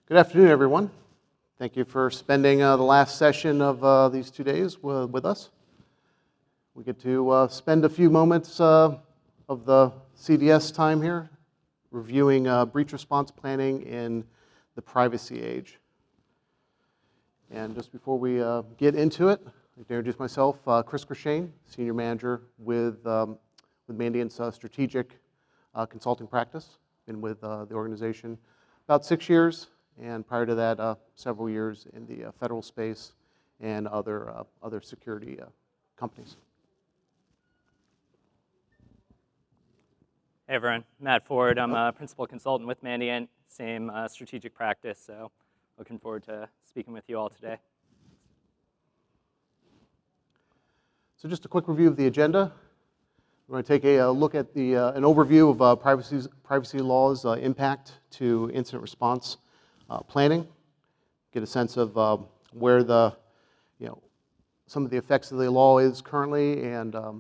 Good afternoon, everyone. Thank you for spending the last session of these 2 days with us. We get to spend a few moments of the CDS time here reviewing breach response planning in the privacy age. And just before we get into it, I'd like to introduce myself, Chris Crishane, Senior Manager with Mandiant's strategic consulting practice. Been with the organization about 6 years, and prior to that, several years in the federal space and other security companies. Hey everyone, Matt Ford. I'm a principal consultant with Mandiant, same strategic practice, so looking forward to speaking with you all today. So just a quick review of the agenda. We're going to take a look at an overview of privacy laws' impact to incident response planning, get a sense of where some of the effects of the law is currently, and a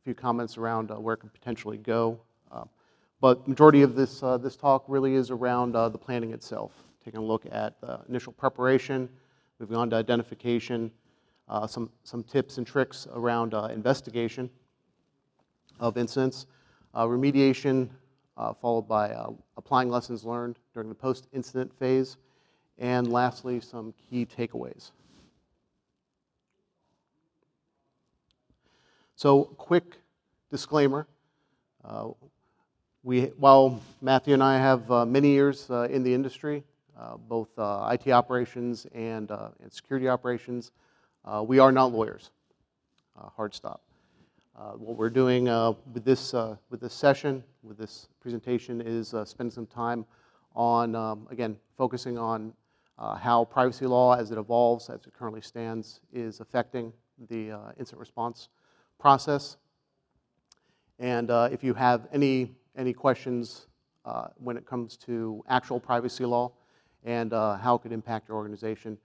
few comments around where it could potentially go. But majority of this talk really is around the planning itself, taking a look at initial preparation, moving on to identification, some tips and tricks around investigation of incidents, remediation, followed by applying lessons learned during the post-incident phase, and lastly, some key takeaways. So, quick disclaimer. While Matthew and I have many years in the industry, both IT operations and security operations, we are not lawyers. Hard stop. What we're doing with this session, with this presentation, is spend some time on, again, focusing on how privacy law, as it evolves, as it currently stands, is affecting the incident response process. And if you have any questions when it comes to actual privacy law and how it could impact your organization,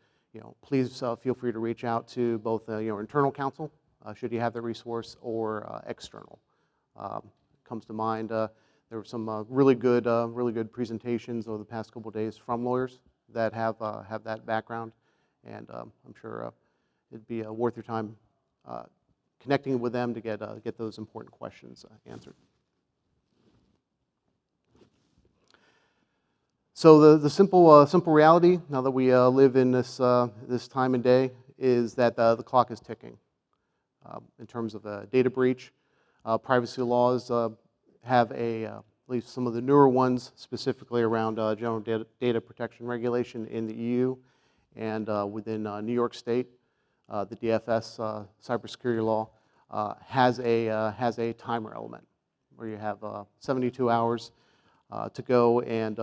please feel free to reach out to both your internal counsel, should you have the resource, or external. Comes to mind, there were some really good presentations over the past couple of days from lawyers that have that background, and I'm sure it'd be worth your time connecting with them to get those important questions answered. So the simple reality, now that we live in this time and day, is that the clock is ticking. In terms of a data breach, privacy laws have at least some of the newer ones, specifically around general data protection regulation in the EU and within New York State. The DFS cybersecurity law has a timer element where you have 72 hours to go and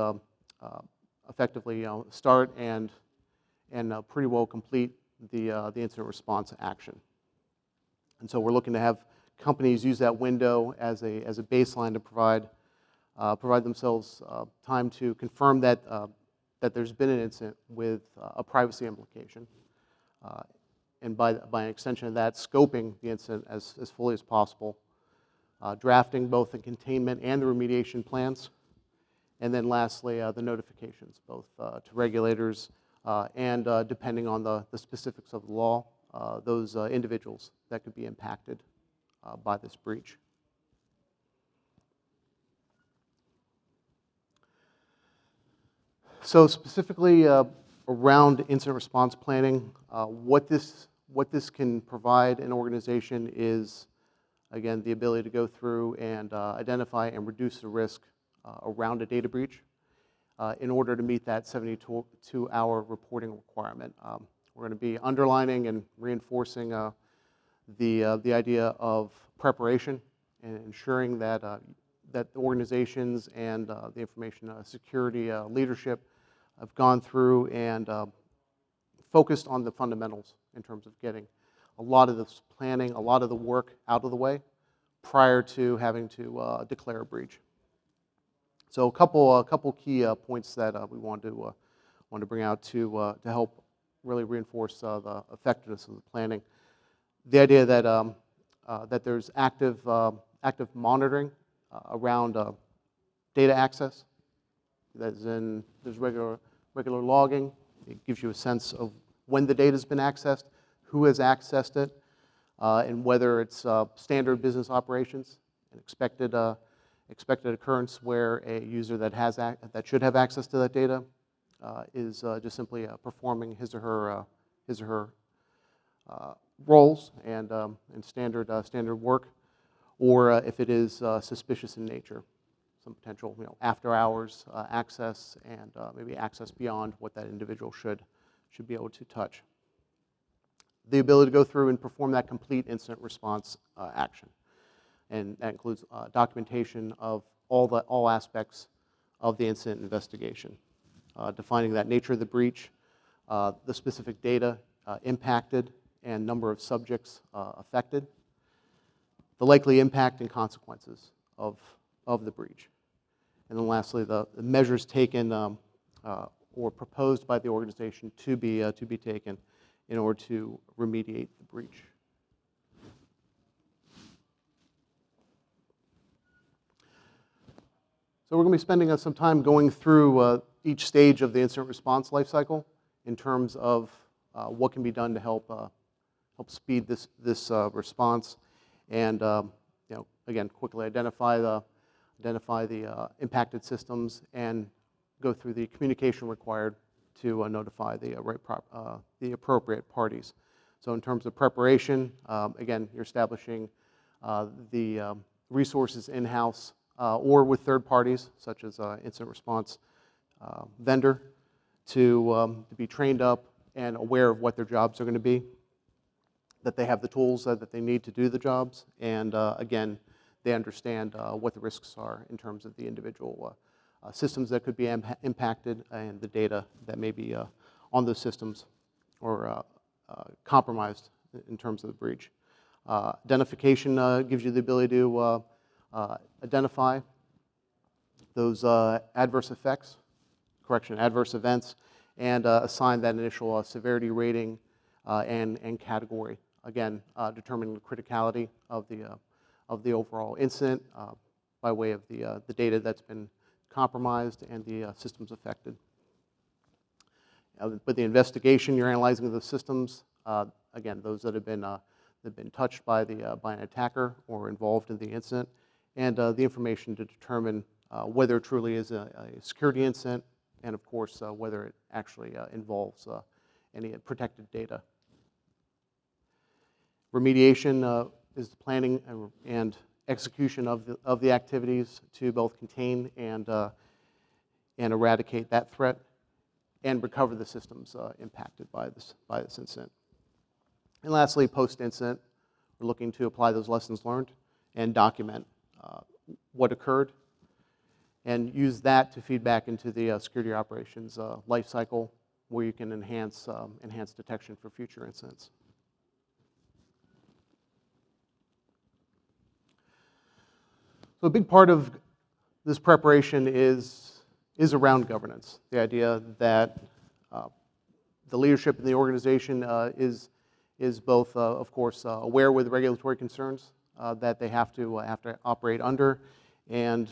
effectively start and pretty well complete the incident response action. And so we're looking to have companies use that window as a baseline to provide themselves time to confirm that there's been an incident with a privacy implication, and by an extension of that, scoping the incident as fully as possible, drafting both the containment and the remediation plans, and then lastly, the notifications, both to regulators and depending on the specifics of the law, those individuals that could be impacted by this breach. So specifically around incident response planning, what this can provide an organization is, again, the ability to go through and identify and reduce the risk around a data breach in order to meet that 72-hour reporting requirement. We're going to be underlining and reinforcing the idea of preparation and ensuring that the organizations and the information security leadership have gone through and focused on the fundamentals in terms of getting a lot of this planning, a lot of the work out of the way prior to having to declare a breach. So a couple key points that we want to bring out to help really reinforce the effectiveness of the planning. The idea that there's active monitoring around data access. There's regular regular logging. It gives you a sense of when the data's been accessed, who has accessed it, and whether it's standard business operations, an expected occurrence where a user that should have access to that data is just simply performing his or her roles and standard work, or if it is suspicious in nature, some potential after hours access and maybe access beyond what that individual should be able to touch. The ability to go through and perform that complete incident response action, and that includes documentation of all aspects of the incident investigation, defining that nature of the breach, the specific data impacted, and number of subjects affected, the likely impact and consequences of the breach, and then lastly, the measures taken or proposed by the organization to be taken in order to remediate the breach. So we're going to be spending some time going through each stage of the incident response lifecycle in terms of what can be done to help speed this response, and again, quickly identify the impacted systems and go through the communication required to notify the appropriate parties. So in terms of preparation, again, you're establishing the resources in-house or with third parties, such as incident response vendor, to be trained up and aware of what their jobs are going to be, that they have the tools that they need to do the jobs, and again, they understand what the risks are in terms of the individual systems that could be impacted and the data that may be on those systems or compromised in terms of the breach. Identification gives you the ability to identify those adverse events, and assign that initial severity rating and category. Again, determining the criticality of the overall incident by way of the data that's been compromised and the systems affected. With the investigation, you're analyzing the systems. Again, those that have been touched by an attacker or involved in the incident, and the information to determine whether it truly is a security incident, and of course whether it actually involves any protected data. Remediation is the planning and execution of the activities to both contain and eradicate that threat, and recover the systems impacted by this incident. And lastly, post-incident, we're looking to apply those lessons learned and document what occurred, and use that to feed back into the security operations life cycle, where you can enhance detection for future incidents. So a big part of this preparation is around governance. The idea that the leadership in the organization is both, of course, aware with regulatory concerns that they have to operate under, and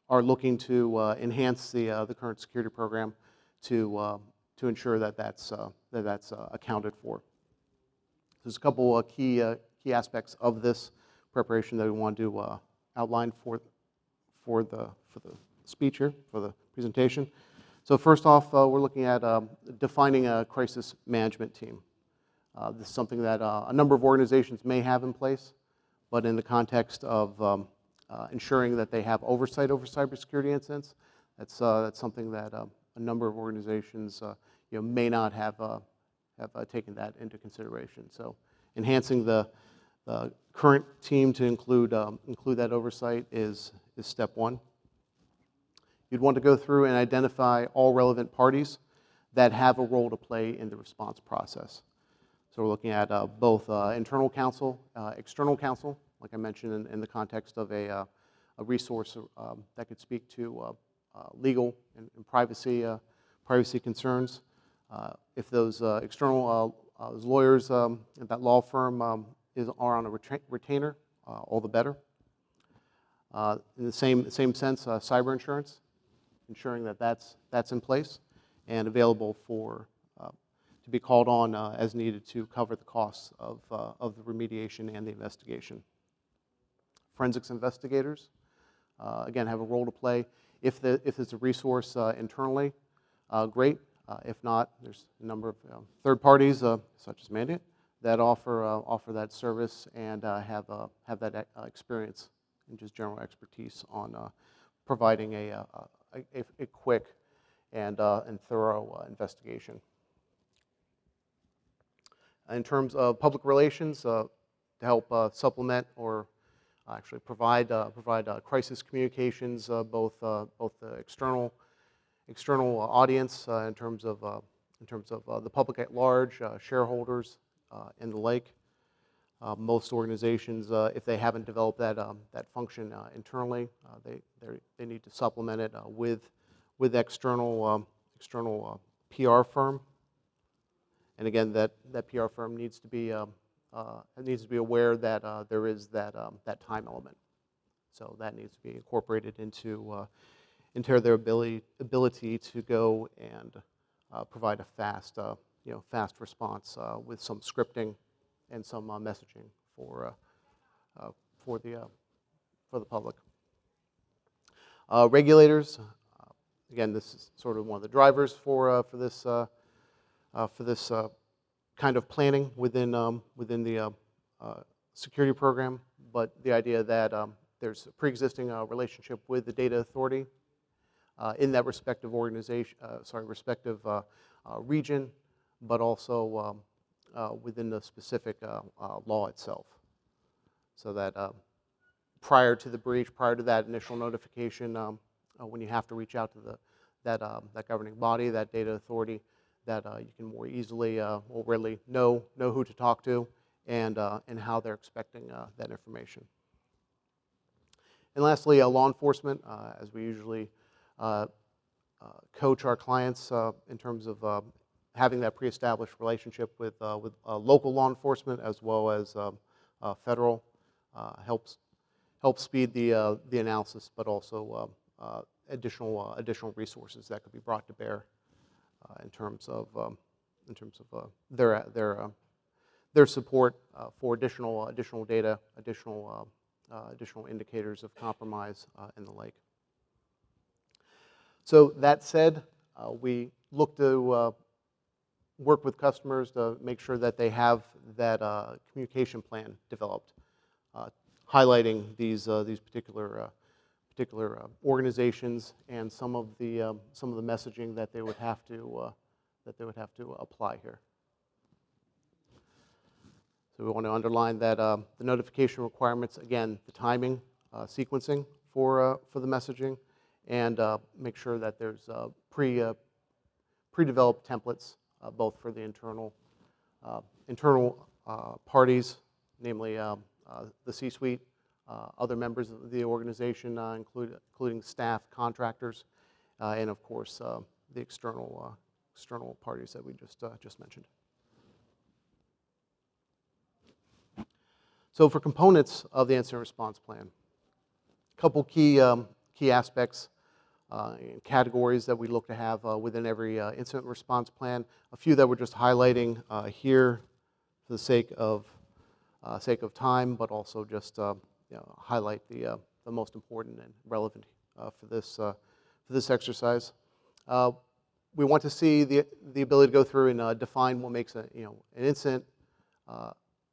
are looking to enhance the current security program to ensure that that's accounted for. There's a couple key aspects of this preparation that we want to outline for the speech here, for the presentation. So first off, we're looking at defining a crisis management team. This is something that a number of organizations may have in place, but in the context of ensuring that they have oversight over cybersecurity incidents, that's something that a number of organizations may not have taken that into consideration. So enhancing the current team to include that oversight is step one. You'd want to go through and identify all relevant parties that have a role to play in the response process. So we're looking at both internal counsel, external counsel, like I mentioned in the context of a resource that could speak to legal and privacy concerns. If those external those lawyers at that law firm are on a retainer, all the better. In the same sense, cyber insurance, ensuring that that's in place, and available to be called on as needed to cover the costs of the remediation and the investigation. Forensics investigators, again, have a role to play. If there's a resource internally, great. If not, there's a number of third parties, such as Mandiant, that offer that service and have that experience and just general expertise on providing a quick and thorough investigation. In terms of public relations, to help supplement or actually provide crisis communications, both the external audience in terms of the public at large, shareholders, and the like. Most organizations, if they haven't developed that function internally, they need to supplement it with external PR firm. And again, that PR firm needs to be aware that there is that time element. So that needs to be incorporated into their ability to go and provide a fast response with some scripting and some messaging for the public. Regulators, again, this is sort of one of the drivers for this kind of planning within the security program. But the idea that there's a pre-existing relationship with the data authority in that respective region, but also within the specific law itself. So that prior to the breach, prior to that initial notification, when you have to reach out to that governing body, that data authority, that you can more easily or readily know who to talk to and how they're expecting that information. And lastly, law enforcement, as we usually coach our clients in terms of having that pre-established relationship with local law enforcement as well as federal, helps speed the analysis, but also additional resources that could be brought to bear in terms of their support for additional data, additional indicators of compromise and the like. So that said, we look to work with customers to make sure that they have that communication plan developed, highlighting these particular organizations and some of the messaging that they would have to apply here. So we want to underline that the notification requirements, again, the timing, sequencing for the messaging, and make sure that there's pre-developed templates, both for the internal parties, namely the C-suite, other members of the organization, including staff, contractors, and of course the external parties that we just mentioned. So for components of the incident response plan, a couple key aspects and categories that we look to have within every incident response plan. A few that we're just highlighting here for the sake of time, but also just highlight the most important and relevant for this exercise. We want to see the ability to go through and define what makes an incident,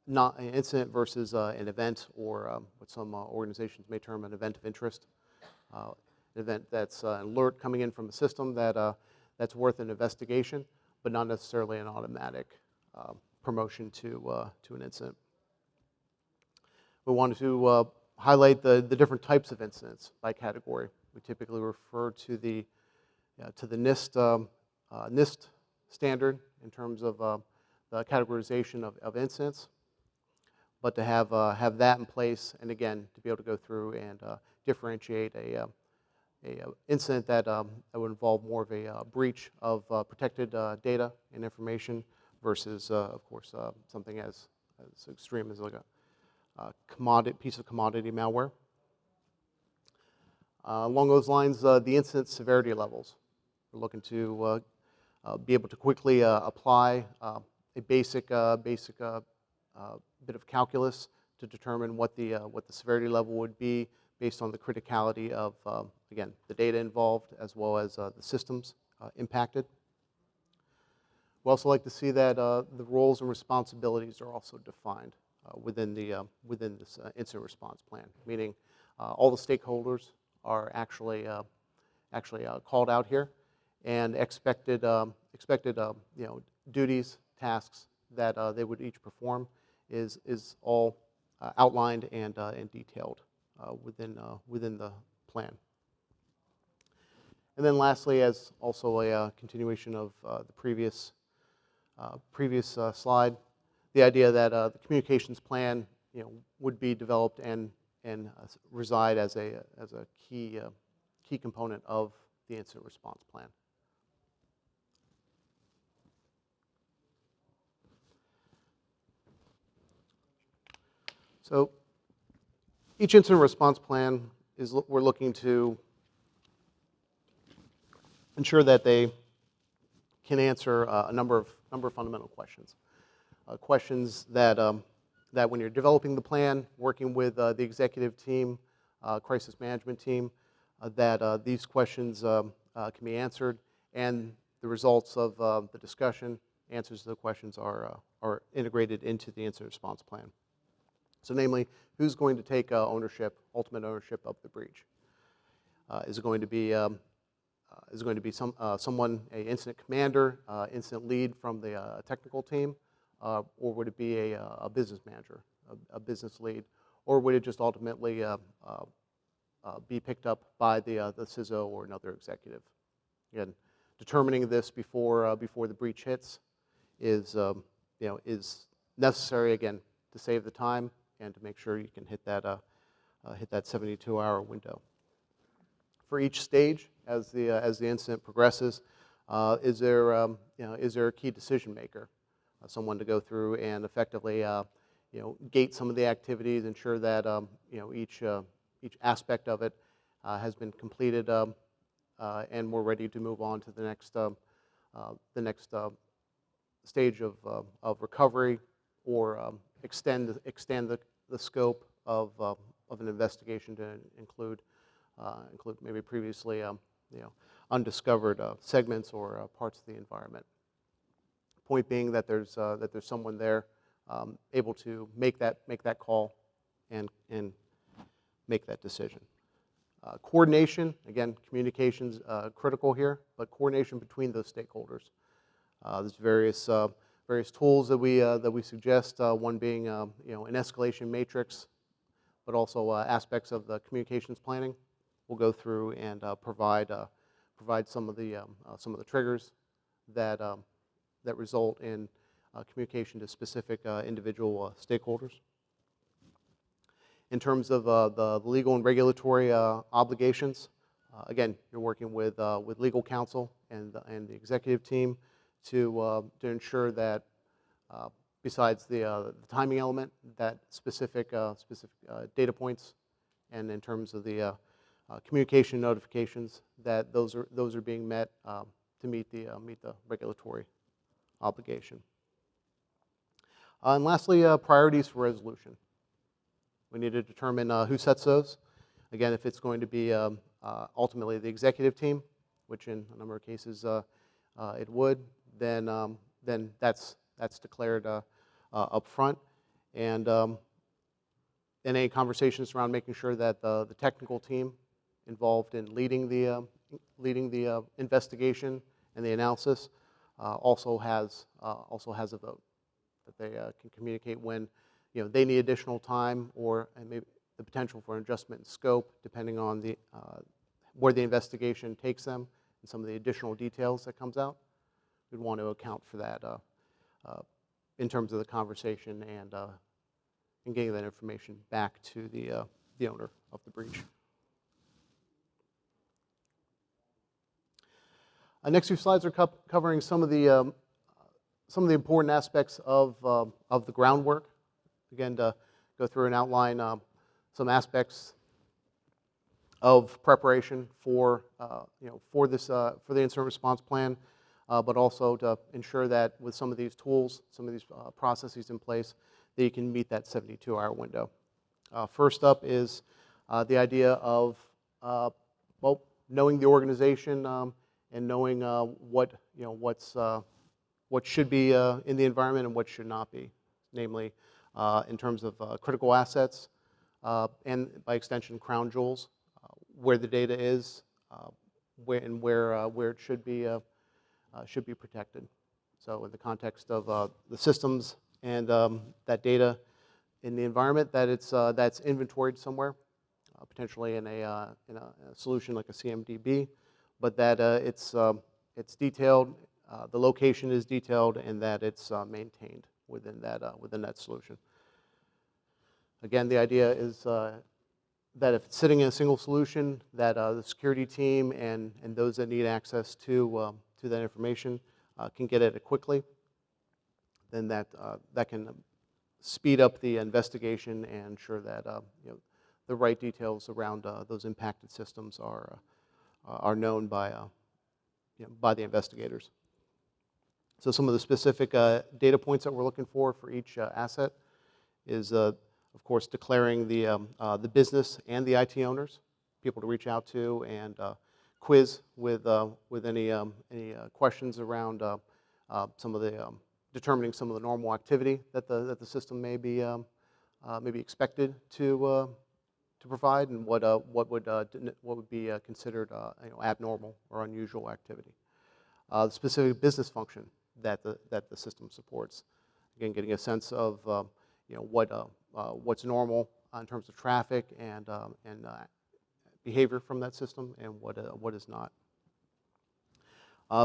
not an incident versus an event, or what some organizations may term an event of interest. An event that's an alert coming in from a system that's worth an investigation, but not necessarily an automatic promotion to an incident. We wanted to highlight the different types of incidents by category. We typically refer to the NIST standard in terms of the categorization of incidents, but to have that in place, and again, to be able to go through and differentiate a incident that would involve more of a breach of protected data and information versus, of course, something as extreme as like a piece of commodity malware. Along those lines, the incident severity levels. We're looking to be able to quickly apply a basic bit of calculus to determine what the severity level would be based on the criticality of, again, the data involved as well as the systems impacted. We also like to see that the roles and responsibilities are also defined within this incident response plan, meaning all the stakeholders are actually called out here, and expected duties, tasks that they would each perform is all outlined and detailed within the plan. And then lastly, as also a continuation of the previous slide, the idea that the communications plan would be developed and reside as a key component of the incident response plan. So each incident response plan we're looking to ensure that they can answer a number of fundamental questions. Questions that when you're developing the plan, working with the executive team, crisis management team, that these questions can be answered, and the results of the discussion, answers to the questions are integrated into the incident response plan. So namely, who's going to take ultimate ownership of the breach? Is it going to be someone, an incident commander, incident lead from the technical team, or would it be a business manager, a business lead, or would it just ultimately be picked up by the CISO or another executive? Again, determining this before the breach hits is necessary, again, to save the time and to make sure you can hit that 72-hour window. For each stage, as the incident progresses, is there a key decision maker, someone to go through and effectively gate some of the activities, ensure that each aspect of it has been completed, and we're ready to move on to the next stage of recovery, or extend the scope of an investigation to include maybe previously undiscovered segments or parts of the environment. Point being that there's someone there able to make that call and make that decision. Coordination, again, communication's critical here, but coordination between those stakeholders. There's various tools that we suggest. One being an escalation matrix, but also aspects of the communications planning. We'll go through and provide some of the triggers that result in communication to specific individual stakeholders. In terms of the legal and regulatory obligations, again, you're working with legal counsel and the executive team to ensure that besides the timing element, that specific data points, and in terms of the communication notifications, that those are being met to meet the regulatory obligation. And lastly, priorities for resolution. We need to determine who sets those. Again, if it's going to be ultimately the executive team, which in a number of cases it would, then that's declared up front, and any conversations around making sure that the technical team involved in leading the investigation and the analysis also has a vote, that they can communicate when they need additional time, or maybe the potential for an adjustment in scope depending on where the investigation takes them and some of the additional details that comes out. We'd want to account for that in terms of the conversation and getting that information back to the owner of the breach. Next few slides are covering some of the important aspects of the groundwork. Again, to go through and outline some aspects of preparation for the incident response plan. but also to ensure that with some of these tools, some of these processes in place, that you can meet that 72-hour window. First up is the idea of well, knowing the organization and knowing what should be in the environment and what should not be, namely in terms of critical assets and by extension crown jewels, where the data is, where it should be protected. So in the context of the systems and that data in the environment, that that's inventoried somewhere, potentially in a solution like a CMDB, but that it's detailed, the location is detailed, and that it's maintained within that solution. Again, the idea is that if it's sitting in a single solution, that the security team and those that need access to that information can get at it quickly, then that can speed up the investigation and ensure that the right details around those impacted systems are known by the investigators. So some of the specific data points that we're looking for each asset is, of course, declaring the business and the IT owners, people to reach out to and quiz with any questions around some of the determining some of the normal activity that the system may be expected to provide, and what would be considered abnormal or unusual activity. The specific business function that the system supports. Again, getting a sense of what's normal in terms of traffic and behavior from that system, and what is not.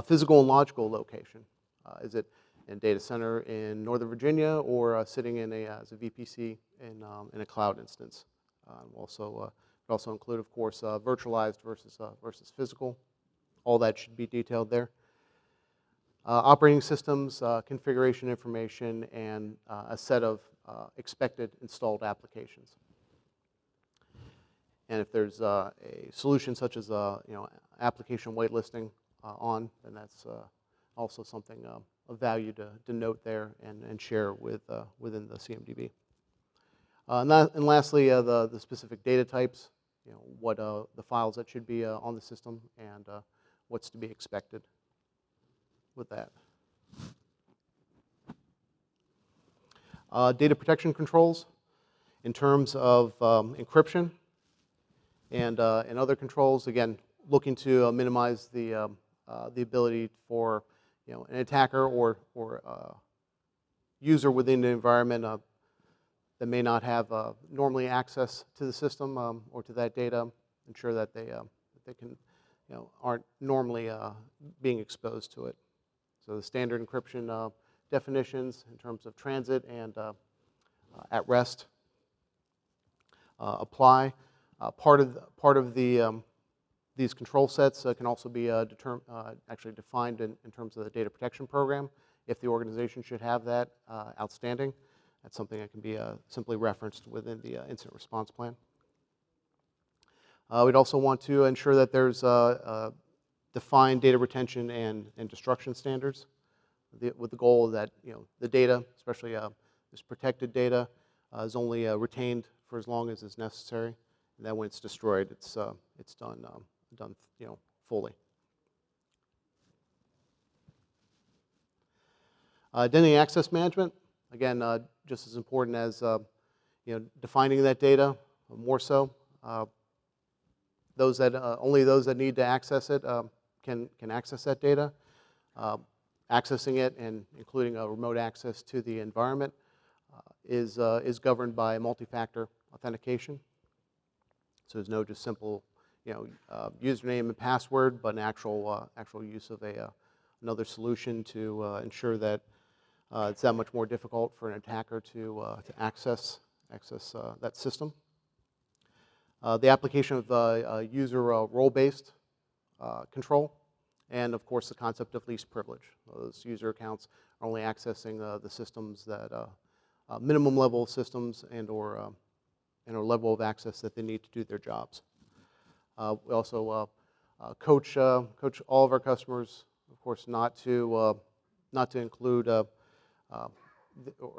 Physical and logical location. Is it in a data center in Northern Virginia or sitting as a VPC in a cloud instance? It also include, of course, virtualized versus physical. All that should be detailed there. Operating systems, configuration information, and a set of expected installed applications. And if there's a solution such as application whitelisting on, then that's also something of value to note there and share within the CMDB. And lastly, the specific data types, what the files that should be on the system, and what's to be expected with that. Data protection controls in terms of encryption and other controls. Again, looking to minimize the ability for an attacker or user within the environment that may not have normally access to the system or to that data, ensure that they can aren't normally being exposed to it. So the standard encryption definitions in terms of transit and at rest apply. Part of these control sets can also be actually defined in terms of the data protection program. If the organization should have that outstanding, that's something that can be simply referenced within the incident response plan. We'd also want to ensure that there's defined data retention and destruction standards, with the goal that the data, especially this protected data, is only retained for as long as is necessary, and then when it's destroyed, it's done fully. Identity access management, again, just as important as defining that data, more so. Only those that need to access it can access that data. Accessing it and including a remote access to the environment is governed by multi-factor authentication. So there's no just simple username and password, but an actual use of another solution to ensure that it's that much more difficult for an attacker to access that system. The application of user role-based control, and of course the concept of least privilege. Those user accounts are only accessing the systems that minimum level systems and/or level of access that they need to do their jobs. We also coach all of our customers, of of course, not to include or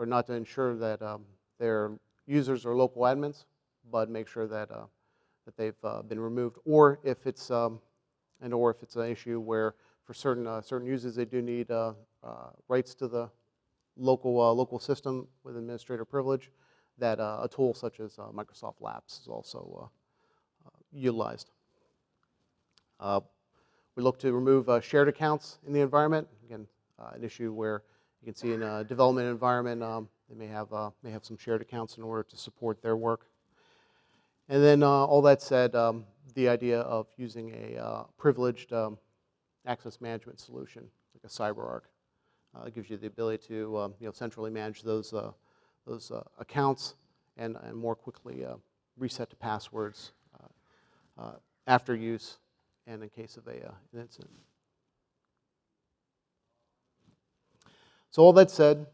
not to ensure that their users are local admins, but make sure that that they've been removed, or if it's or if it's an issue where for certain users they do need rights to the local system with administrator privilege, that a tool such as Microsoft Labs is also utilized. We look to remove shared accounts in the environment. Again, an issue where you can see in a development environment, they may have some shared accounts in order to support their work. And then all that said, the idea of using a privileged access management solution, like a CyberArk, gives you the ability to centrally manage those accounts and more quickly reset to passwords after use and in case of an incident. So all that said,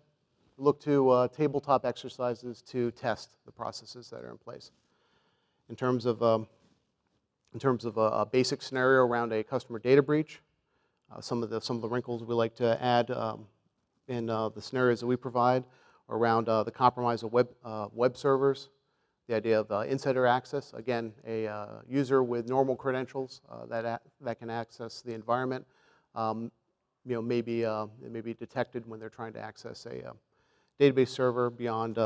look to tabletop exercises to test the processes that are in place. In terms of a basic scenario around a customer data breach, some of the wrinkles we like to add in the scenarios that we provide around the compromise of web servers, the idea of insider access. Again, a user with normal credentials that can access the environment, may be detected when they're trying to access a database server beyond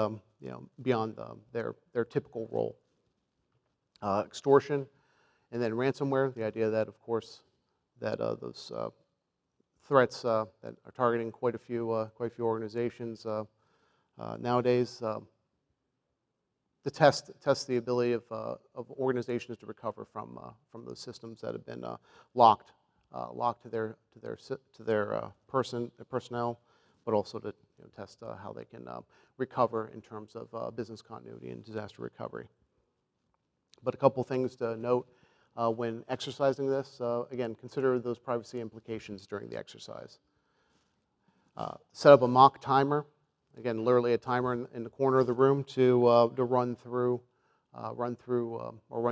their typical role. Extortion, and then ransomware. The idea that, of course, that those threats that are targeting quite a few organizations nowadays. To test the ability of organizations to recover from those systems that have been locked to their personnel, but also to test how they can recover in terms of business continuity and disaster recovery. But a couple things to note when exercising this. Again, consider those privacy implications during the exercise. Set up a mock timer. Again, literally a timer in the corner of the room to run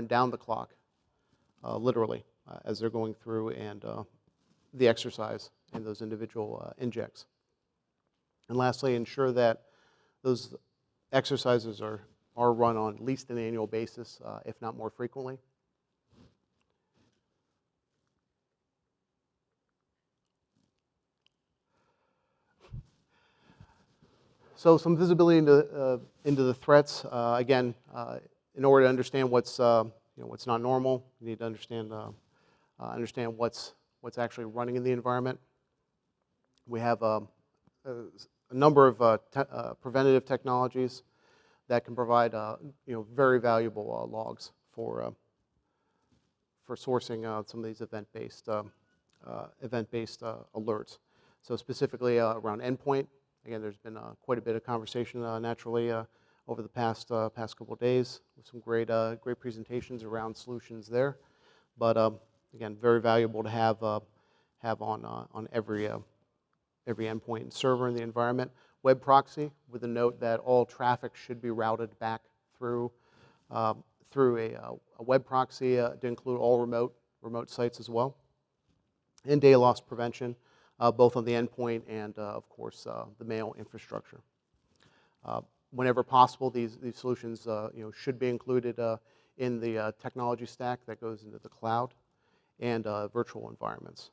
down the clock, literally, as they're going through and the exercise and those individual injects. And lastly, ensure that those exercises are run on at least an annual basis, if not more frequently. So some visibility into the threats. Again, in order to understand what's not normal, you need to understand what's actually running in the environment. We have a number of preventative technologies that can provide very valuable logs for sourcing some of these event-based alerts. So specifically around endpoint. Again, there's been quite a bit of conversation naturally over the past couple of days with some great presentations around solutions there. But again, very valuable to have on every endpoint and server in the environment. Web proxy, with a note that all traffic should be routed back through a web proxy to include all remote sites as well. And data loss prevention, both on the endpoint and, of course, the mail infrastructure. Whenever possible, these solutions should be included in the technology stack that goes into the cloud and virtual environments.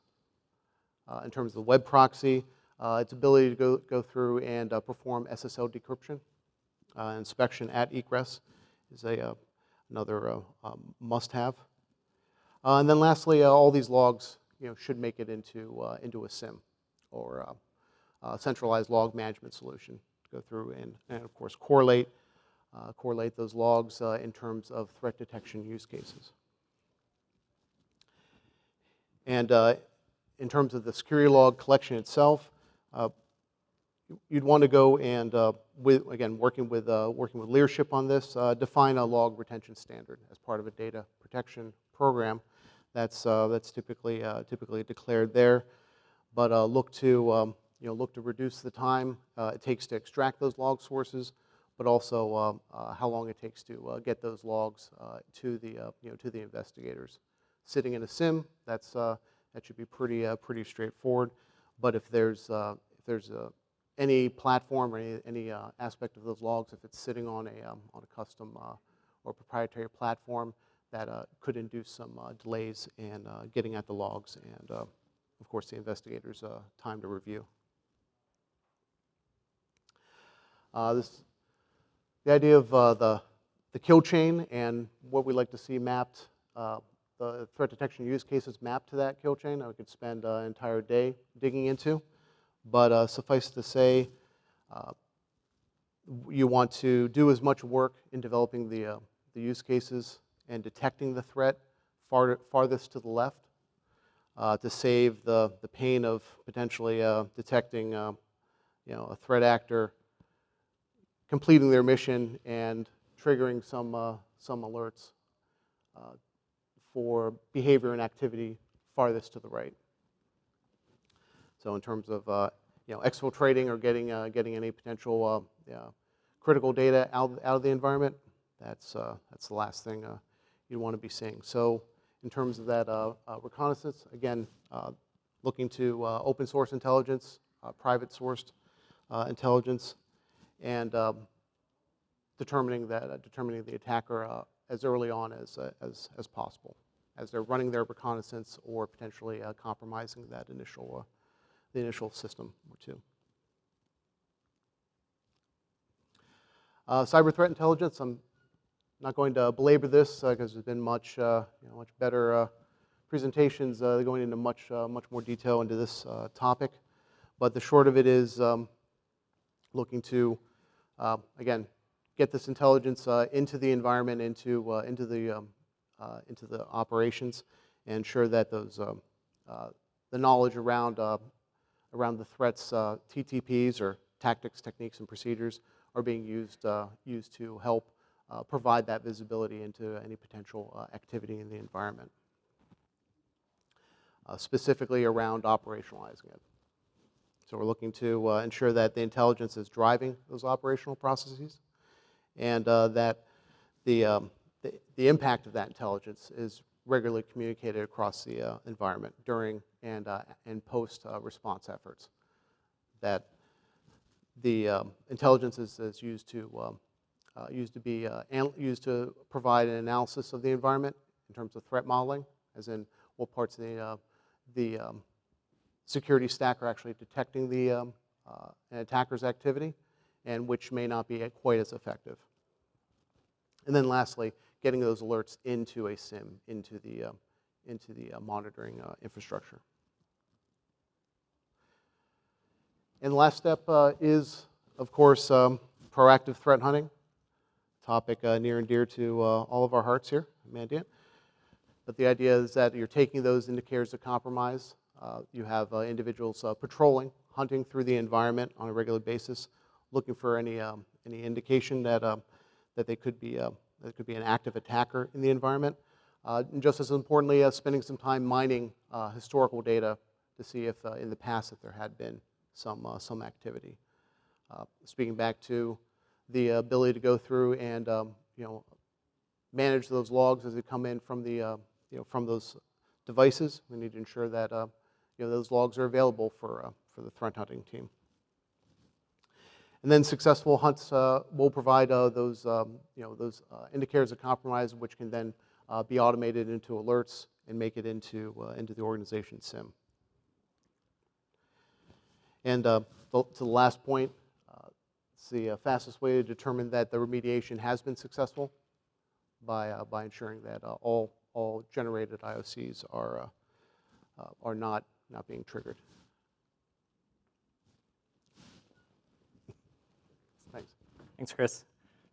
In terms of the web proxy, its ability to go through and perform SSL decryption, inspection at egress is another must-have. And then lastly, all these logs should make it into a SIEM or a centralized log management solution to go through and of course correlate those logs in terms of threat detection use cases. And in terms of the security log collection itself, you'd want to go and working with leadership on this, define a log retention standard as part of a data protection program. That's typically declared there, but look to reduce the time it takes to extract those log sources, but also how long it takes to get those logs to the investigators. Sitting in a SIEM, that's That should be pretty straightforward. But if there's any platform or any aspect of those logs, if it's sitting on a custom or proprietary platform, that could induce some delays in getting at the logs and, of course, the investigators' time to review. The idea of the kill chain and what we like to see mapped, the threat detection use cases mapped to that kill chain, I could spend an entire day digging into. But suffice to say, you want to do as much work in developing the use cases and detecting the threat farthest to the left to save the pain of potentially detecting a threat actor completing their mission and triggering some alerts for behavior and activity farthest to the right. So in terms of exfiltrating or getting any potential critical data out of the environment, that's the last thing you want to be seeing. So in terms of that reconnaissance, again, looking to open source intelligence, private sourced intelligence, and determining the attacker as early on as possible, as they're running their reconnaissance or potentially compromising that the initial system or two. Cyber threat intelligence. I'm not going to belabor this because there's been much better presentations going into much more detail into this topic. But the short of it is looking to again get this intelligence into the environment, into the operations, and ensure that those the knowledge around the threats, TTPs or tactics, techniques, and procedures are being used to help provide that visibility into any potential activity in the environment, specifically around operationalizing it. So we're looking to ensure that the intelligence is driving those operational processes, and that the impact of that intelligence is regularly communicated across the environment during and post response efforts. That the intelligence is used to provide an analysis of the environment in terms of threat modeling, as in what parts of the security stack are actually detecting an attacker's activity, and which may not be quite as effective. And then lastly, getting those alerts into a SIM, into the monitoring infrastructure. And the last step is, of course, proactive threat hunting, topic near and dear to all of our hearts here at Mandiant. But the idea is that you're taking those indicators of compromise. You have individuals patrolling, hunting through the environment on a regular basis, looking for any indication that there could be an active attacker in the environment. And just as importantly, spending some time mining historical data to see if in the past if there had been some activity. Speaking back to the ability to go through and manage those logs as they come in from from those devices, we need to ensure that those logs are available for the threat hunting team. And then successful hunts will provide those indicators of compromise, which can then be automated into alerts and make it into the organization SIM. And to the last point, it's the fastest way to determine that the remediation has been successful by ensuring that all generated IOCs are not being triggered. Thanks. Thanks, Chris.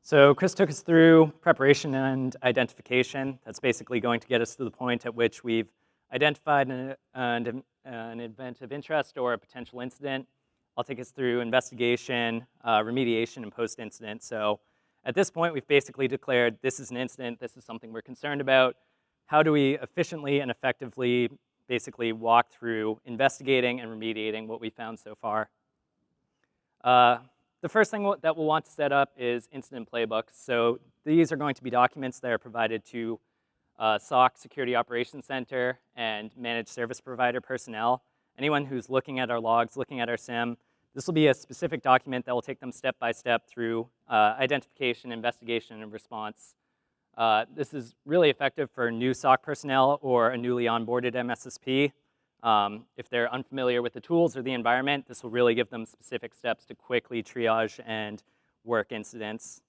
So Chris took us through preparation and identification. That's basically going to get us to the point at which we've identified an event of interest or a potential incident. I'll take us through investigation, remediation, and post-incident. So at this point, we've basically declared this is an incident, this is something we're concerned about. How do we efficiently and effectively basically walk through investigating and remediating what we found so far? The first thing that we'll want to set up is incident playbooks. So these are going to be documents that are provided to SOC, Security Operations Center, and managed service provider personnel. Anyone who's looking at our logs, looking at our SIM, this will be a specific document that will take them step by step through identification, investigation, and response. This is really effective for new SOC personnel or a newly onboarded MSSP. If they're unfamiliar with the tools or the environment, this will really give them specific steps to quickly triage and work incidents.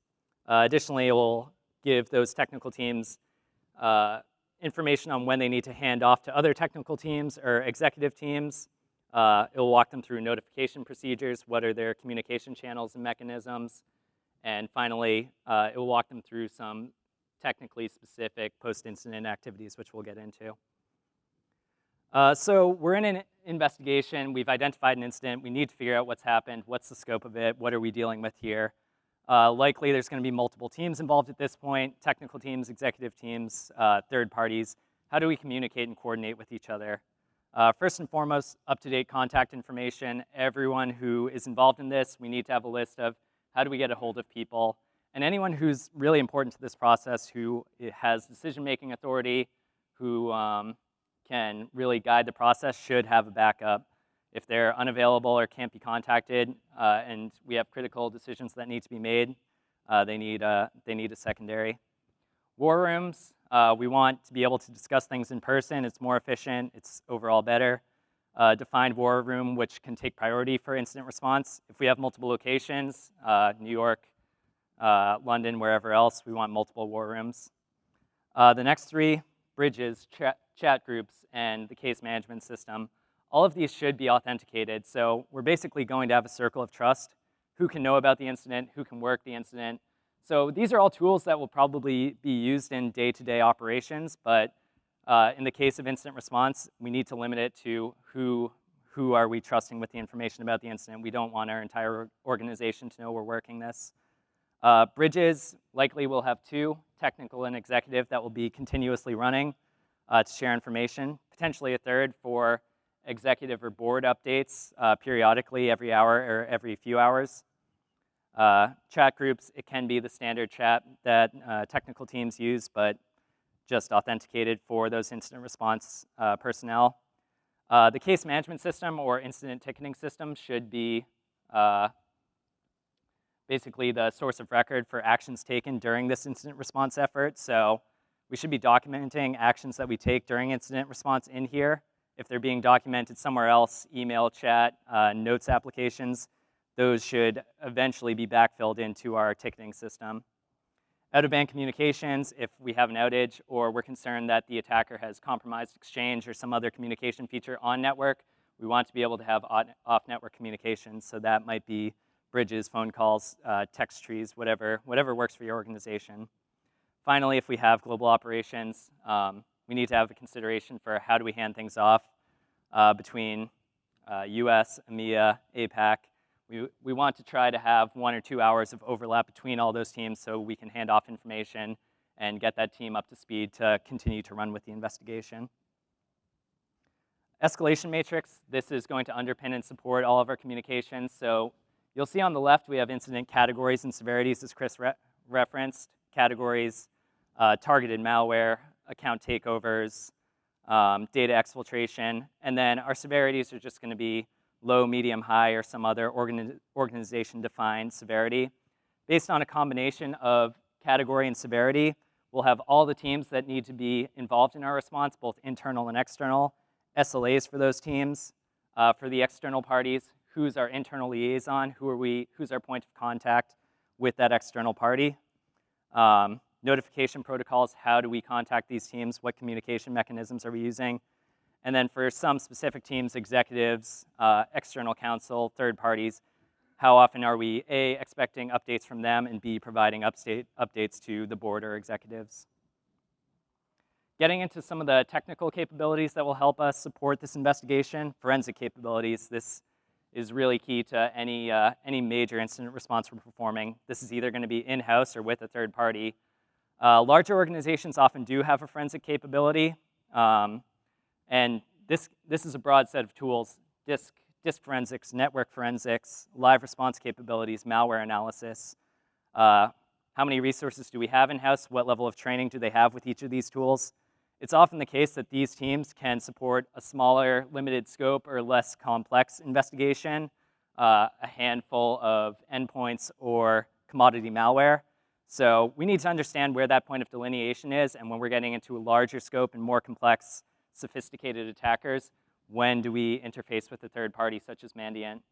Additionally, it will give those technical teams information on when they need to hand off to other technical teams or executive teams. It will walk them through notification procedures, what are their communication channels and mechanisms, and finally, it will walk them through some technically specific post-incident activities, which we'll get into. So we're in an investigation. We've identified an incident. We need to figure out what's happened, what's the scope of it, what are we dealing with here. Likely there's going to be multiple teams involved at this point, technical teams, executive teams, third parties. How do we communicate and coordinate with each other? First and foremost, up-to-date contact information. Everyone who is involved in this, we need to have a list of how do we get a hold of people. And anyone who's really important to this process, who has decision-making authority, who can really guide the process, should have a backup. If they're unavailable or can't be contacted, and we have critical decisions that need to be made, they need a secondary. War rooms, we want to be able to discuss things in person. It's more efficient. It's overall better. Defined war room, which can take priority for incident response. If we have multiple locations, New York, London, wherever else, we want multiple war rooms. The next three, bridges, chat groups, and the case management system. All of these should be authenticated. So we're basically going to have a circle of trust. Who can know about the incident? Who can work the incident? So these are all tools that will probably be used in day-to-day operations, but in the case of incident response, we need to limit it to who are we trusting with the information about the incident. We don't want our entire organization to know we're working this. Bridges, likely we'll have two, technical and executive, that will be continuously running to share information. Potentially a third for executive or board updates periodically, every hour or every few hours. Chat groups, it can be the standard chat that technical teams use, but just authenticated for those incident response personnel. The case management system or incident ticketing system should be basically the source of record for actions taken during this incident response effort. So we should be documenting actions that we take during incident response in here. If they're being documented somewhere else, email, chat, notes applications, those should eventually be backfilled into our ticketing system. Out-of-band communications, if we have an outage or we're concerned that the attacker has compromised Exchange or some other communication feature on network, we want to be able to have off-network communications. So that might be bridges, phone calls, text trees, whatever works for your organization. Finally, if we have global operations, we need to have a consideration for how do we hand things off between US, EMEA, APAC. We want to try to have 1 or 2 hours of overlap between all those teams so we can hand off information and get that team up to speed to continue to run with the investigation. Escalation matrix, this is going to underpin and support all of our communications. So you'll see on the left we have incident categories and severities, as Chris referenced. Categories, targeted malware, account takeovers, data exfiltration, and then our severities are just going to be low, medium, high, or some other organization-defined severity. Based on a combination of category and severity, we'll have all the teams that need to be involved in our response, both internal and external, SLAs for those teams. For the external parties, who's our internal liaison, who's our point of contact with that external party. Notification protocols, how do we contact these teams, what communication mechanisms are we using? And then for some specific teams, executives, external counsel, third parties, how often are we, A, expecting updates from them, and B, providing updates to the board or executives? Getting into some of the technical capabilities that will help us support this investigation, forensic capabilities. This is really key to any major incident response we're performing. This is either going to be in-house or with a third party. Larger organizations often do have a forensic capability. And this is a broad set of tools: disk forensics, network forensics, live response capabilities, malware analysis. How many resources do we have in-house? What level of training do they have with each of these tools? It's often the case that these teams can support a smaller, limited scope or less complex investigation, a handful of endpoints or commodity malware. So we need to understand where that point of delineation is, and when we're getting into a larger scope and more complex, sophisticated attackers, when do we interface with a third party such as Mandiant?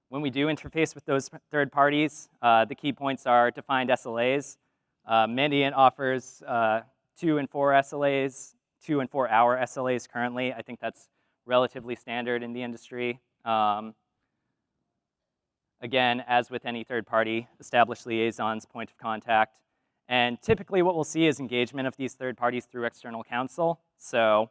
When we do interface with those third parties, the key points are defined SLAs. Mandiant offers 2 and 4 SLAs, 2 and 4 hour SLAs currently. I think that's relatively standard in the industry. Again, as with any third party, establish liaisons, point of contact. And typically what we'll see is engagement of these third parties through external counsel. So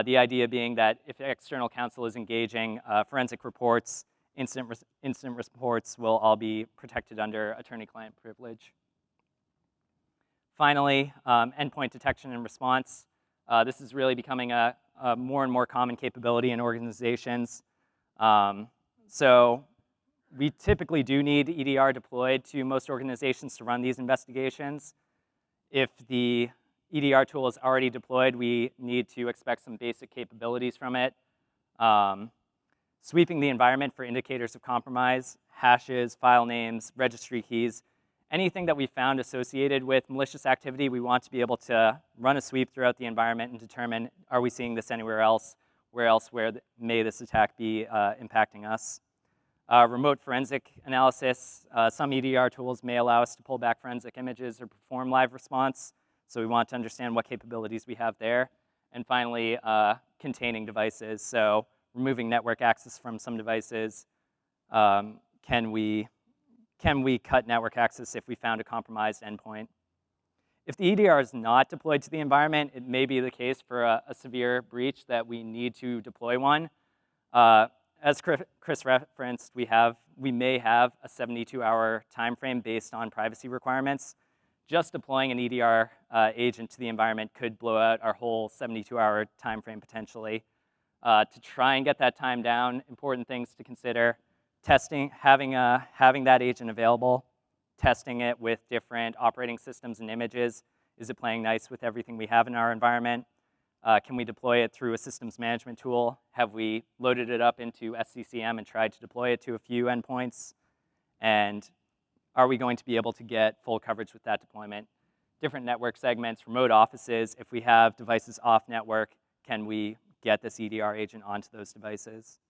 the idea being that if external counsel is engaging, forensic reports, incident reports will all be protected under attorney-client privilege. Finally, endpoint detection and response. This is really becoming a more and more common capability in organizations. So we typically do need EDR deployed to most organizations to run these investigations. If the EDR tool is already deployed, we need to expect some basic capabilities from it. Sweeping the environment for indicators of compromise, hashes, file names, registry keys, anything that we found associated with malicious activity, we want to be able to run a sweep throughout the environment and determine, are we seeing this anywhere else? Where may this attack be impacting us? Remote forensic analysis. Some EDR tools may allow us to pull back forensic images or perform live response, so we want to understand what capabilities we have there. And finally, containing devices. So removing network access from some devices. Can we cut network access if we found a compromised endpoint? If the EDR is not deployed to the environment, it may be the case for a severe breach that we need to deploy one. As Chris referenced, we may have a 72-hour time frame based on privacy requirements. Just deploying an EDR agent to the environment could blow out our whole 72-hour time frame potentially. To try and get that time down, important things to consider: testing, having that agent available, testing it with different operating systems and images. Is it playing nice with everything we have in our environment? Can we deploy it through a systems management tool? Have we loaded it up into SCCM and tried to deploy it to a few endpoints? And are we going to be able to get full coverage with that deployment? Different network segments, remote offices. If we have devices off network, can we get this EDR agent onto those devices?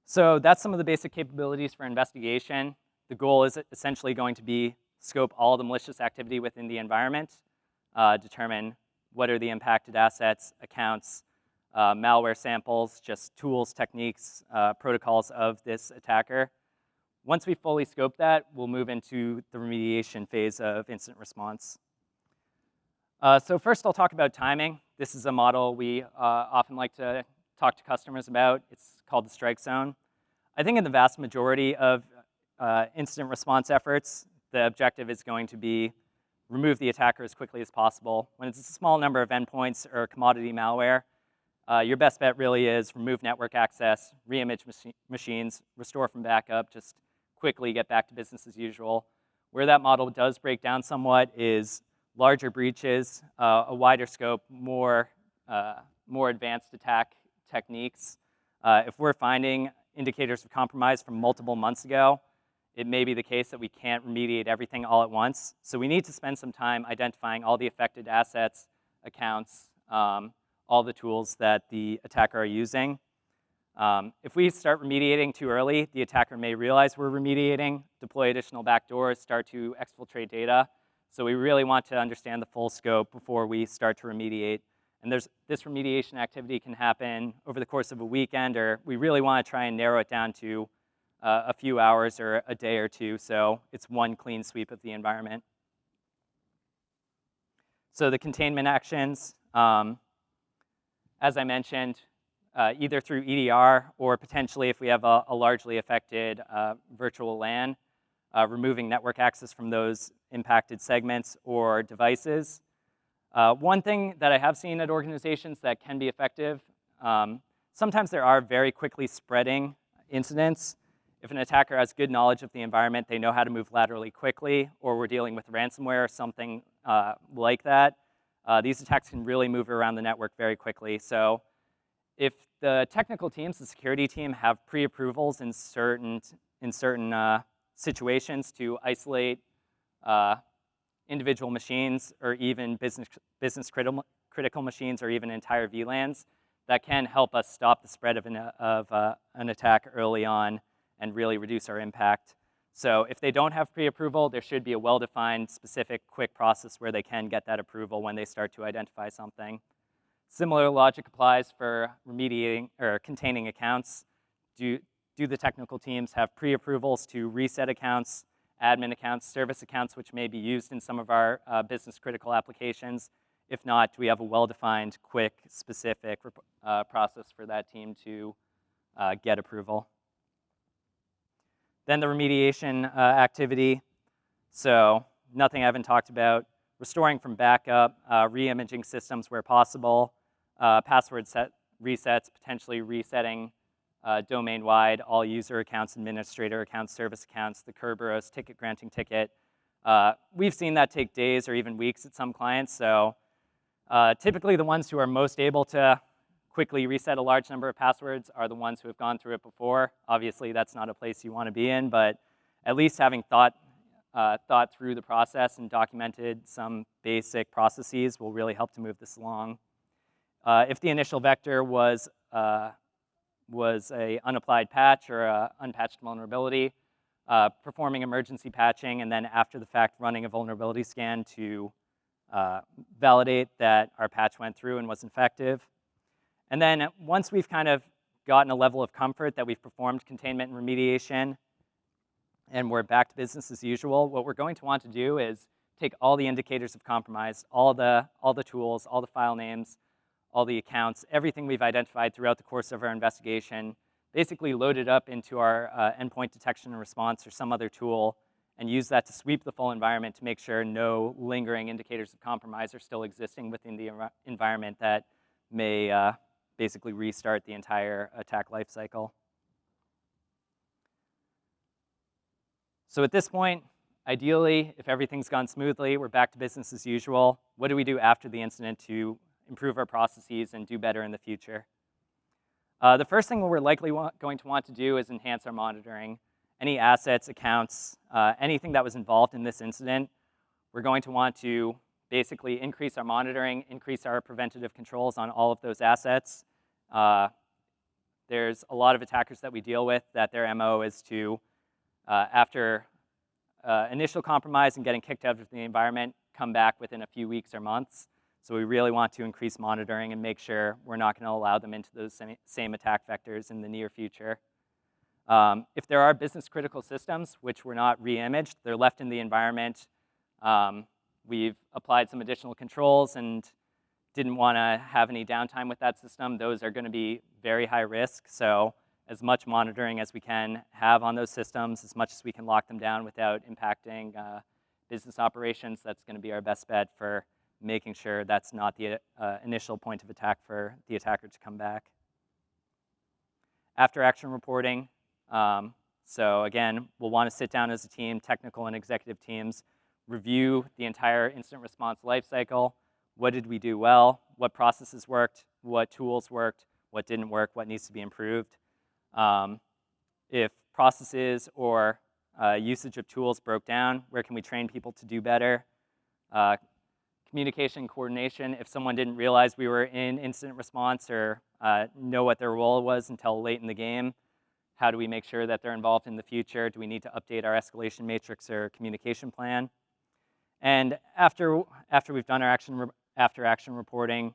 So that's some of the basic capabilities for investigation. The goal is essentially going to be scope all the malicious activity within the environment, determine what are the impacted assets, accounts, malware samples, just tools, techniques, protocols of this attacker. Once we fully scope that, we'll move into the remediation phase of incident response. So first I'll talk about timing. This is a model we often like to talk to customers about. It's called the strike zone. I think in the vast majority of incident response efforts, the objective is going to be remove the attacker as quickly as possible. When it's a small number of endpoints or commodity malware, your best bet really is remove network access, re-image machines, restore from backup, just quickly get back to business as usual. Where that model does break down somewhat is larger breaches, a wider scope, more advanced attack techniques. If we're finding indicators of compromise from multiple months ago, it may be the case that we can't remediate everything all at once. So we need to spend some time identifying all the affected assets, accounts, all the tools that the attacker are using. If we start remediating too early, the attacker may realize we're remediating, deploy additional backdoors, start to exfiltrate data. So we really want to understand the full scope before we start to remediate. And this remediation activity can happen over the course of a weekend, or we really want to try and narrow it down to a few hours or a day or two, so it's one clean sweep of the environment. So the containment actions, as I mentioned, either through EDR or potentially if we have a largely affected virtual LAN, removing network access from those impacted segments or devices. One thing that I have seen at organizations that can be effective, sometimes there are very quickly spreading incidents, If an attacker has good knowledge of the environment, they know how to move laterally quickly, or we're dealing with ransomware or something like that, these attacks can really move around the network very quickly. So if the technical teams, the security team, have pre-approvals in certain situations to isolate individual machines or even business critical machines or even entire VLANs, that can help us stop the spread of an attack early on and really reduce our impact. So if they don't have pre-approval, there should be a well-defined, specific, quick process where they can get that approval when they start to identify something. Similar logic applies for remediating or containing accounts. Do the technical teams have pre-approvals to reset accounts, admin accounts, service accounts, which may be used in some of our business critical applications? If not, do we have a well-defined, quick, specific process for that team to get approval? Then the remediation activity. So nothing I haven't talked about. Restoring from backup, re-imaging systems where possible, password resets, potentially resetting domain-wide all user accounts, administrator accounts, service accounts, the Kerberos ticket granting ticket. We've seen that take days or even weeks at some clients. So typically the ones who are most able to quickly reset a large number of passwords are the ones who have gone through it before. Obviously, that's not a place you want to be in, but at least having thought through the process and documented some basic processes will really help to move this along. If the initial vector was a unapplied patch or an unpatched vulnerability, performing emergency patching, and then after the fact running a vulnerability scan to validate that our patch went through and was effective. And then once we've kind of gotten a level of comfort that we've performed containment and remediation and we're back to business as usual, what we're going to want to do is take all the indicators of compromise, all the tools, all the file names, all the accounts, everything we've identified throughout the course of our investigation, basically load it up into our endpoint detection and response or some other tool, and use that to sweep the full environment to make sure no lingering indicators of compromise are still existing within the environment that may basically restart the entire attack lifecycle. So at this point, ideally, if everything's gone smoothly, we're back to business as usual. What do we do after the incident to improve our processes and do better in the future? The first thing we're likely going to want to do is enhance our monitoring. Any assets, accounts, anything that was involved in this incident, we're going to want to basically increase our monitoring, increase our preventative controls on all of those assets. There's a lot of attackers that we deal with that their MO is to, after initial compromise and getting kicked out of the environment, come back within a few weeks or months. So we really want to increase monitoring and make sure we're not going to allow them into those same attack vectors in the near future. If there are business critical systems which were not re-imaged, they're left in the environment. We've applied some additional controls and didn't want to have any downtime with that system. Those are going to be very high risk. So as much monitoring as we can have on those systems, as much as we can lock them down without impacting business operations, that's going to be our best bet for making sure that's not the initial point of attack for the attacker to come back. After action reporting, so again, we'll want to sit down as a team, technical and executive teams, review the entire incident response lifecycle. What did we do well? What processes worked? What tools worked? What didn't work? What needs to be improved? If processes or usage of tools broke down, where can we train people to do better? Communication coordination. If someone didn't realize we were in incident response or know what their role was until late in the game, how do we make sure that they're involved in the future? Do we need to update our escalation matrix or communication plan? And after we've done our after action reporting,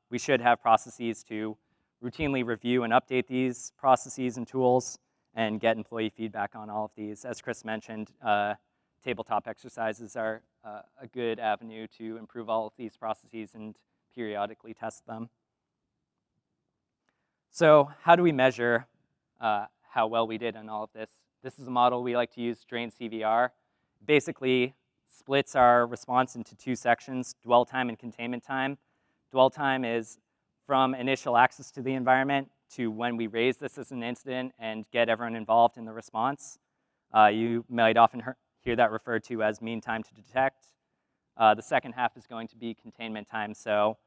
we should have processes to routinely review and update these processes and tools and get employee feedback on all of these. As Chris mentioned, tabletop exercises are a good avenue to improve all of these processes and periodically test them. So how do we measure how well we did in all of this? This is a model we like to use, Drain CVR. Basically splits our response into two sections, dwell time and containment time. Dwell time is from initial access to the environment to when we raise this as an incident and get everyone involved in the response. You might often hear that referred to as mean time to detect. The second half is going to be containment time. So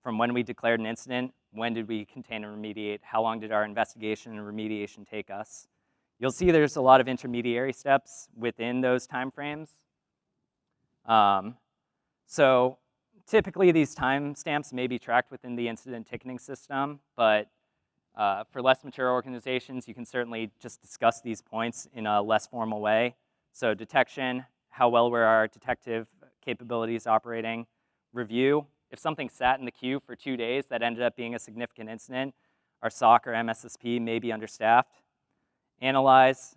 from when we declared an incident, when did we contain and remediate? How long did our investigation and remediation take us? You'll see there's a lot of intermediary steps within those timeframes. So typically these timestamps may be tracked within the incident ticketing system, but for less mature organizations, you can certainly just discuss these points in a less formal way. So detection, how well were our detective capabilities operating? Review, if something sat in the queue for 2 days that ended up being a significant incident, our SOC or MSSP may be understaffed. Analyze,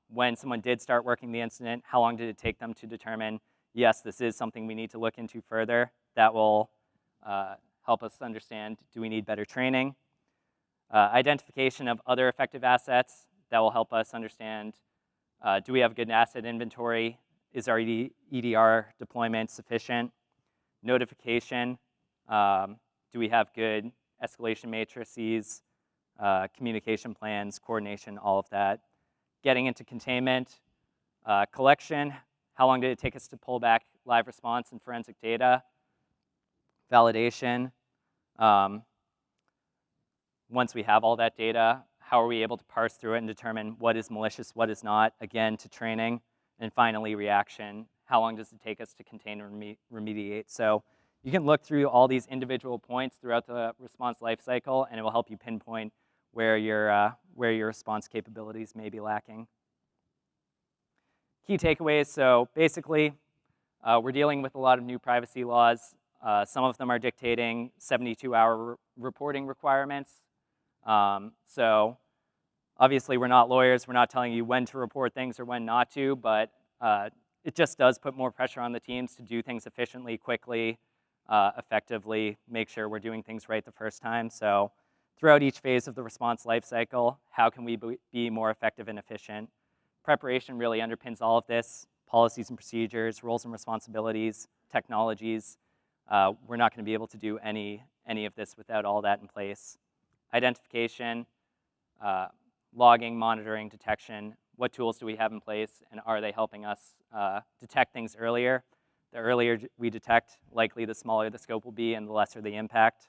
when someone did start working the incident, how long did it take them to determine, yes, this is something we need to look into further? That will help us understand, do we need better training? Identification of other effective assets, that will help us understand, do we have a good asset inventory? Is our EDR deployment sufficient? Notification, do we have good escalation matrices, communication plans, coordination, all of that. Getting into containment, collection, how long did it take us to pull back live response and forensic data? Validation, once we have all that data, how are we able to parse through it and determine what is malicious, what is not, again, to training. And finally, reaction, how long does it take us to contain and remediate? So you can look through all these individual points throughout the response lifecycle, and it will help you pinpoint where your response capabilities may be lacking. Key takeaways, so basically, we're dealing with a lot of new privacy laws. Some of them are dictating 72-hour reporting requirements. So obviously, we're not lawyers. We're not telling you when to report things or when not to, but it just does put more pressure on the teams to do things efficiently, quickly, effectively, make sure we're doing things right the first time. So throughout each phase of the response lifecycle, how can we be more effective and efficient? Preparation really underpins all of this. Policies and procedures, roles and responsibilities, technologies. We're not going to be able to do any of this without all that in place. Identification, logging, monitoring, detection. What tools do we have in place, and are they helping us detect things earlier? The earlier we detect, likely the smaller the scope will be and the lesser the impact.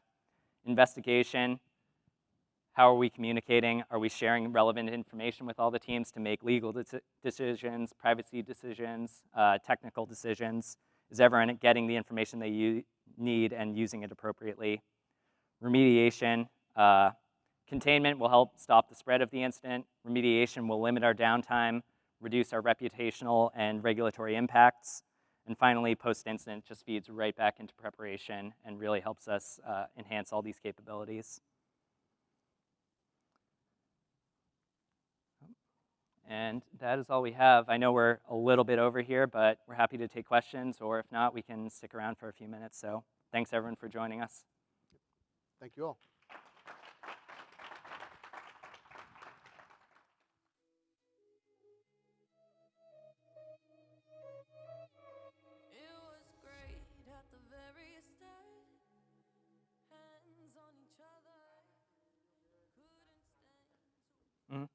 Investigation, how are we communicating? Are we sharing relevant information with all the teams to make legal decisions, privacy decisions, technical decisions? Is everyone getting the information they need and using it appropriately? Remediation, containment will help stop the spread of the incident. Remediation will limit our downtime, reduce our reputational and regulatory impacts. And finally, post-incident just feeds right back into preparation and really helps us enhance all these capabilities. And that is all we have. I know we're a little bit over here, but we're happy to take questions, or if not, we can stick around for a few minutes. So thanks, everyone, for joining us. Thank you all. It was great at the very start. Hands on each other. Couldn't stand.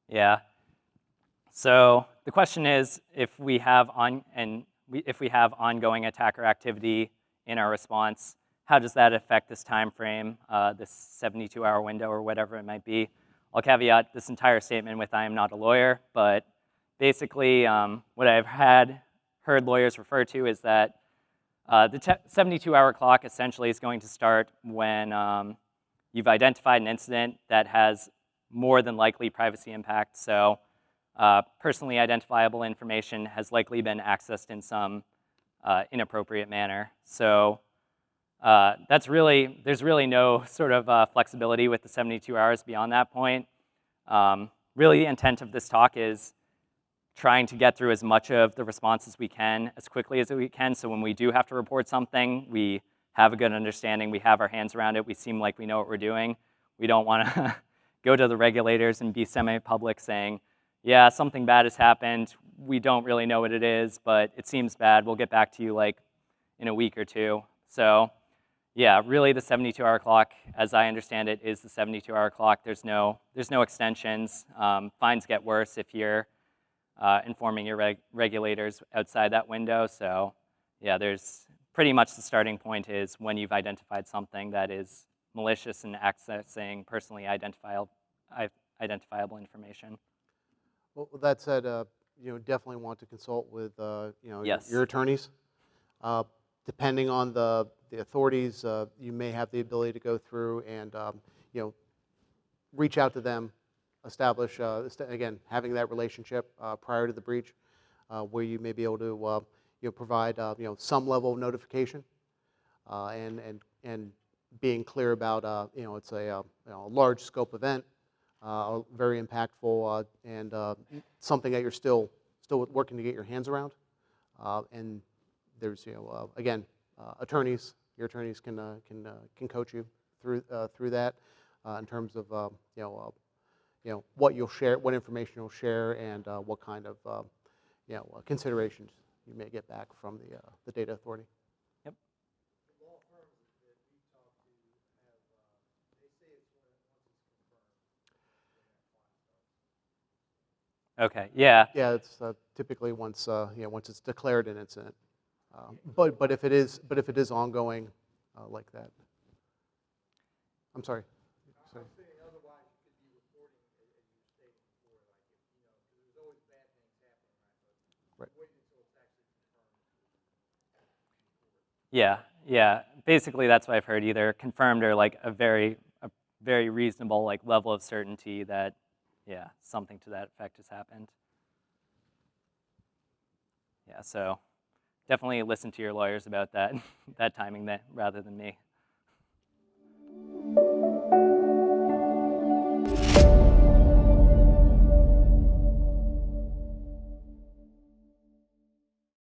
Yeah. So the question is, if we have ongoing attacker activity in our response, how does that affect this time frame, this 72-hour window or whatever it might be? I'll caveat this entire statement with I am not a lawyer, but basically what I've heard lawyers refer to is that the 72-hour clock essentially is going to start when you've identified an incident that has more than likely privacy impact. So personally identifiable information has likely been accessed in some inappropriate manner. So there's really no sort of flexibility with the 72 hours beyond that point. Really, the intent of this talk is trying to get through as much of the response as we can, as quickly as we can, so when we do have to report something, we have a good understanding, we have our hands around it, we seem like we know what we're doing. We don't want to go to the regulators and be semi-public saying, yeah, something bad has happened. We don't really know what it is, but it seems bad. We'll get back to you like in a week or two. So yeah, really the 72-hour clock, as I understand it, is the 72-hour clock. There's no extensions. Fines get worse if you're informing your regulators outside that window. So yeah, there's pretty much the starting point is when you've identified something that is malicious and accessing personally identifiable information. Well, with that said, definitely want to consult with, Yes. your attorneys. Depending on the authorities, you may have the ability to go through and, reach out to them, establish, again, having that relationship prior to the breach, where you may be able to, provide, some level of notification, and being clear about, it's a large scope event, very impactful, and something that you're still working to get your hands around. And there's, again, attorneys. Your attorneys can coach you through that in terms of, what you'll share, what information you'll share, and what kind of, considerations you may get back from the data authority. Yep. Okay. Yeah. Yeah, it's typically once once it's declared an incident. But if it is ongoing like that, I'm sorry. Sorry. Right. Yeah. Yeah. Basically, that's what I've heard. Either confirmed or like a very reasonable like level of certainty that, yeah, something to that effect has happened. Yeah. So definitely listen to your lawyers about that that timing rather than me.